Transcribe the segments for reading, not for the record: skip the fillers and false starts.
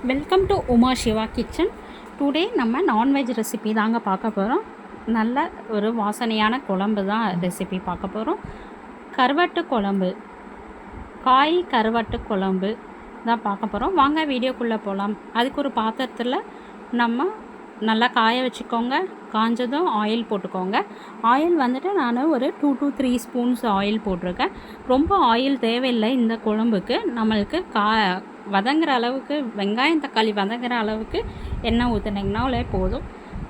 Welcome to Uma Siva kitchen. Today நம்ம non veg recipe தாங்க பார்க்க போகிறோம். நல்ல ஒரு வாசனையான குழம்பு தான் ரெசிபி பார்க்க போகிறோம். கருவாட்டு குழம்பு, காய் கருவாட்டு குழம்பு தான் பார்க்க போகிறோம். வாங்க வீடியோக்குள்ளே போகலாம். அதுக்கு ஒரு பாத்திரத்தில் நம்ம நல்லா காய வச்சுக்கோங்க. காஞ்சதும் ஆயில் போட்டுக்கோங்க. ஆயில் வந்துட்டு நான் ஒரு 2 to 3 ஸ்பூன்ஸ் ஆயில் போட்டிருக்கேன். ரொம்ப ஆயில் தேவையில்லை இந்த குழம்புக்கு. நம்மளுக்கு வதங்குற அளவுக்கு, வெங்காயம் தக்காளி வதங்குற அளவுக்கு எண்ணெய் ஊற்றுனீங்கனாலே போதும்.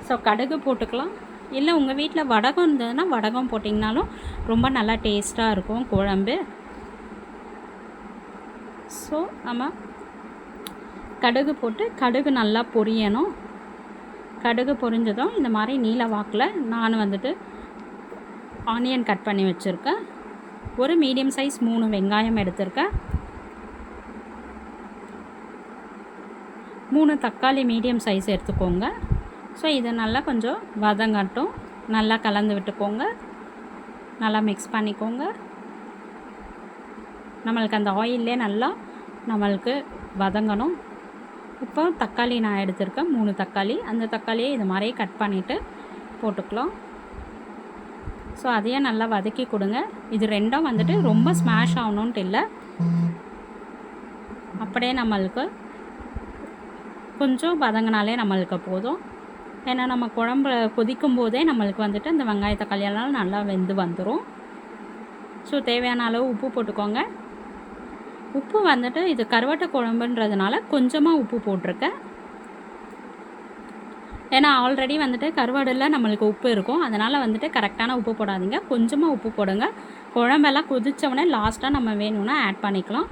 ஸோ கடுகு போட்டுக்கலாம். இல்லை உங்கள் வீட்டில் வடகம் இருந்ததுன்னா வடகம் போட்டிங்கனாலும் ரொம்ப நல்லா டேஸ்ட்டாக இருக்கும் குழம்பு. ஸோ நம்ம கடுகு போட்டு கடுகு நல்லா பொரியணும். கடுகு பொரிஞ்சதும் இந்த மாதிரி நீல வாக்கில் நான் வந்துட்டு ஆனியன் கட் பண்ணி வச்சுருக்கேன். ஒரு மீடியம் சைஸ் 3 வெங்காயம் எடுத்திருக்கேன். 3 தக்காளி மீடியம் சைஸ் எடுத்துக்கோங்க. ஸோ இதை நல்லா கொஞ்சம் வதங்கட்டும். நல்லா கலந்து விட்டுக்கோங்க. நல்லா மிக்ஸ் பண்ணிக்கோங்க. நம்மளுக்கு அந்த ஆயிலே நல்லா நம்மளுக்கு வதங்கணும். இப்போ தக்காளி நான் எடுத்திருக்கேன் 3 தக்காளி. அந்த தக்காளியை இது மாதிரி கட் பண்ணிவிட்டு போட்டுக்கலாம். ஸோ அதையே நல்லா வதக்கி கொடுங்க. இது ரெண்டும் வந்துட்டு ரொம்ப ஸ்மாஷ் ஆகணுன்ட்டு இல்லை, அப்படியே நம்மளுக்கு கொஞ்சம் வதங்கினாலே நம்மளுக்கு போதும். ஏன்னா நம்ம குழம்பு கொதிக்கும் போதே நம்மளுக்கு வந்துட்டு இந்த வெங்காய தக்காளியெல்லாம் நல்லா வெந்து வந்துடும். ஸோ தேவையான அளவு உப்பு போட்டுக்கோங்க. உப்பு வந்துட்டு இது கருவாட்டு குழம்புன்றதுனால கொஞ்சமாக உப்பு போட்டிருக்கேன். ஏன்னா ஆல்ரெடி வந்துட்டு கருவாடில் நம்மளுக்கு உப்பு இருக்கும். அதனால் வந்துட்டு கரெக்டான உப்பு போடாதீங்க, கொஞ்சமாக உப்பு போடுங்க. குழம்பெல்லாம் கொதித்தவொடனே லாஸ்ட்டாக நம்ம வேணும்னா ஆட் பண்ணிக்கலாம்.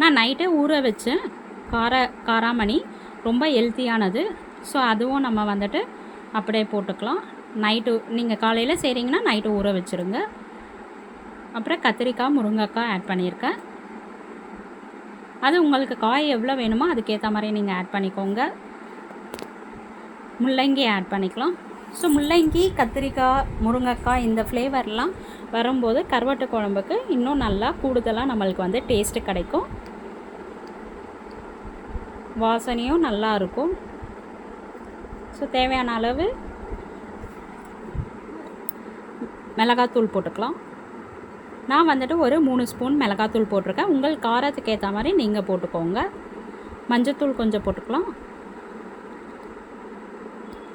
நான் நைட்டே ஊற வச்சேன். காராமணி ரொம்ப ஹெல்த்தியானது. ஸோ அதுவும் நம்ம வந்துட்டு அப்படியே போட்டுக்கலாம். நைட்டு நீங்கள் காலையில் செய்கிறீங்கன்னா நைட்டு ஊற வச்சுருங்க. அப்புறம் கத்திரிக்காய், முருங்கைக்காய் ஆட் பண்ணியிருக்கேன். அது உங்களுக்கு காய் எவ்வளோ வேணுமோ அதுக்கேற்ற மாதிரி நீங்கள் ஆட் பண்ணிக்கோங்க. முள்ளங்கி ஆட் பண்ணிக்கலாம். ஸோ முள்ளங்கி, கத்திரிக்காய், முருங்கைக்காய் இந்த ஃப்ளேவர்லாம் வரும்போது கருவாட்டு குழம்புக்கு இன்னும் நல்லா கூடுதலாக நம்மளுக்கு வந்து டேஸ்ட்டு கிடைக்கும். வாசனையும் நல்லா இருக்கும். ஸோ தேவையான அளவு மிளகாத்தூள் போட்டுக்கலாம். நான் வந்துட்டு ஒரு 3 ஸ்பூன் மிளகாத்தூள் போட்டிருக்கேன். உங்கள் காரத்துக்கு ஏற்ற மாதிரி நீங்கள் போட்டுக்கோங்க. மஞ்சத்தூள் கொஞ்சம் போட்டுக்கலாம்.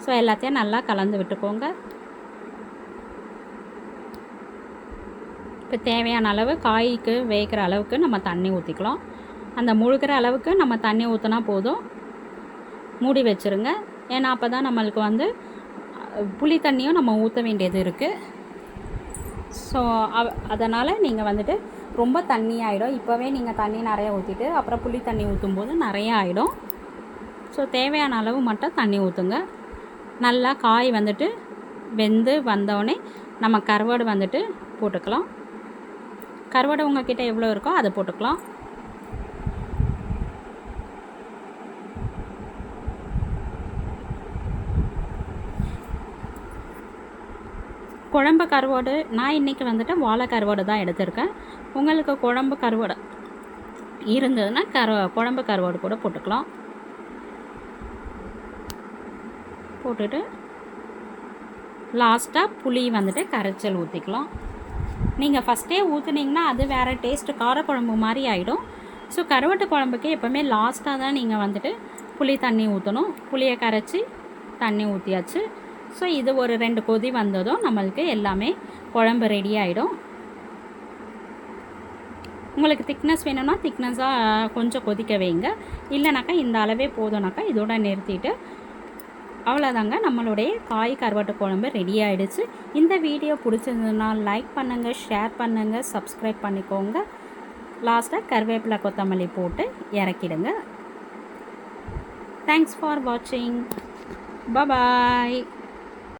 ஸோ எல்லாத்தையும் நல்லா கலந்து விட்டுக்கோங்க. இப்போ தேவையான அளவு காய்க்கு வேகிற அளவுக்கு நம்ம தண்ணி ஊற்றிக்கலாம். அந்த முழுகிற அளவுக்கு நம்ம தண்ணி ஊற்றினா போதும். மூடி வச்சுருங்க. ஏன்னா அப்போ தான் நம்மளுக்கு வந்து புளி தண்ணியும் நம்ம ஊற்ற வேண்டியது இருக்குது. ஸோ அதனால் நீங்கள் வந்துட்டு ரொம்ப தண்ணி ஆகிடும். இப்போவே நீங்கள் தண்ணி நிறையா ஊற்றிட்டு அப்புறம் புளி தண்ணி ஊற்றும்போது நிறையா ஆகிடும். ஸோ தேவையான அளவு மட்டும் தண்ணி ஊற்றுங்க. நல்லா காய் வந்துட்டு வெந்து வந்தோடனே நம்ம கருவாடு வந்துட்டு போட்டுக்கலாம். கருவாடு உங்கள்கிட்ட எவ்வளோ இருக்கோ அதை போட்டுக்கலாம். குழம்பு கருவாடு நான் இன்றைக்கி வந்துட்டு வாழை கருவாடு தான் எடுத்திருக்கேன். உங்களுக்கு குழம்பு கருவாடு இருந்ததுன்னா குழம்பு கருவாடு கூட போட்டுக்கலாம். போட்டுட்டு லாஸ்ட்டாக புளி வந்துட்டு கரைச்சல் ஊற்றிக்கலாம். நீங்கள் ஃபஸ்ட்டே ஊற்றுனீங்கன்னா அது வேறு டேஸ்ட்டு, காரக்குழம்பு மாதிரி ஆகிடும். ஸோ கருவாட்டு குழம்புக்கு எப்போவுமே லாஸ்ட்டாக தான் நீங்கள் வந்துட்டு புளி தண்ணி ஊற்றணும். புளியை கரைச்சி தண்ணி ஊற்றியாச்சு. ஸோ இது ஒரு 2 கொதி வந்ததும் நம்மளுக்கு எல்லாமே குழம்பு ரெடி ஆகிடும். உங்களுக்கு திக்னஸ் வேணும்னா திக்னஸாக கொஞ்சம் கொதிக்க வைங்க. இல்லைனாக்கா இந்த அளவே போதும்னாக்கா இதோட நிறுத்திட்டு அவ்வளோதாங்க, நம்மளுடைய காய் கருவாட்டு குழம்பு ரெடி ஆகிடுச்சு. இந்த வீடியோ பிடிச்சிருந்ததுன்னா லைக் பண்ணுங்கள், ஷேர் பண்ணுங்கள், சப்ஸ்கிரைப் பண்ணிக்கோங்க. லாஸ்ட்டாக கருவேப்பிலை, கொத்தமல்லி போட்டு இறக்கிடுங்க. தேங்க்ஸ் ஃபார் வாட்சிங். பாய்.